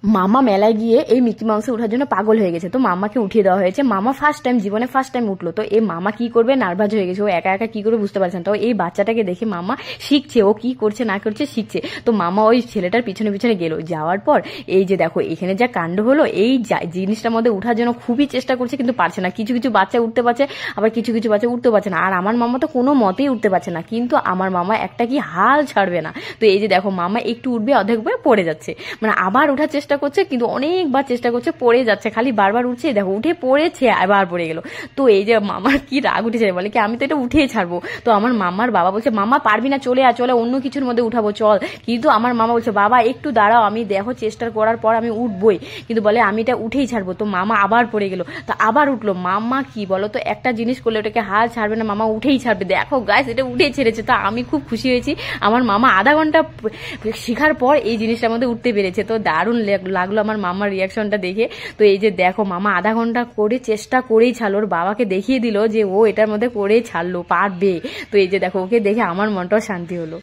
মামা মেলায় গিয়ে এই মিকি মাউসে ওঠার জন্য পাগল হয়ে গেছে। তো মামাকে উঠিয়ে দেওয়া হয়েছে। মামা জীবনে ফার্স্ট টাইম উঠলো। তো এই মামা কি করবে, নার্ভাস হয়ে গেছে, ও একা একা কি করবে বুঝতে পারছে না। তো এই বাচ্চাটাকে দেখে মামা শিখছে, ও কি করছে না করছে শিখছে। তো মামা ওই ছেলেটার পিছনে পিছনে গেল। যাওয়ার পর এই যে দেখো এখানে যা কাণ্ড হলো, এই জিনিসটার মধ্যে উঠার জন্য খুবই চেষ্টা করছে কিন্তু পারছে না। কিছু কিছু বাচ্চা উঠতে পারছে, আবার কিছু কিছু বাচ্চা উঠতে পারছে না। আর আমার মামা তো কোনো মতেই উঠতে পারছে না, কিন্তু আমার মামা একটা কি হাল ছাড়বে না। তো এই যে দেখো মামা একটু উঠবে, অর্ধেক পড়ে যাচ্ছে, মানে আবার ওঠার চেষ্টা করছে, কিন্তু অনেকবার চেষ্টা করছে, পড়ে যাচ্ছে, খালি বারবার উঠছে, দেখো উঠে পড়েছে, আবার পড়ে গেল। তো এই যে মামার কি রাগ উঠেছে, বলে কি আমি তো এটা উঠেই ছাড়বো। তো আমার মামার বাবা বলছে মামা পারবি না, চলে চলে অন্য কিছুর মধ্যে উঠাবো চল। কিন্তু আমার মামা বলছে বাবা একটু দাঁড়াও, আমি দেখো চেষ্টা করার পর আমি উঠবই, কিন্তু বলে আমি এটা উঠেই ছাড়বো। তো মামা আবার পড়ে গেল, তো আবার উঠলো। মামা কি বলো তো, একটা জিনিস করলে ওটাকে হাল ছাড়বে না, মামা উঠেই ছাড়বে। দেখো গাইস এটা উঠেই ছেড়েছে। তো আমি খুব খুশি হয়েছি, আমার মামা আধা ঘন্টা শেখার পর এই জিনিসটার মধ্যে উঠতে পেরেছে। তো দারুণ লাগলো আমার মামার রিয়াকশনটা দেখে। তো এই যে দেখো মামা আধা ঘন্টা করে চেষ্টা করেই ছাড়লো, ওর বাবাকে দেখিয়ে দিল যে ও এটার মধ্যে করেই ছাড়লো, পারবে। তো এই যে দেখো ওকে দেখে আমার মনটাও শান্তি হলো।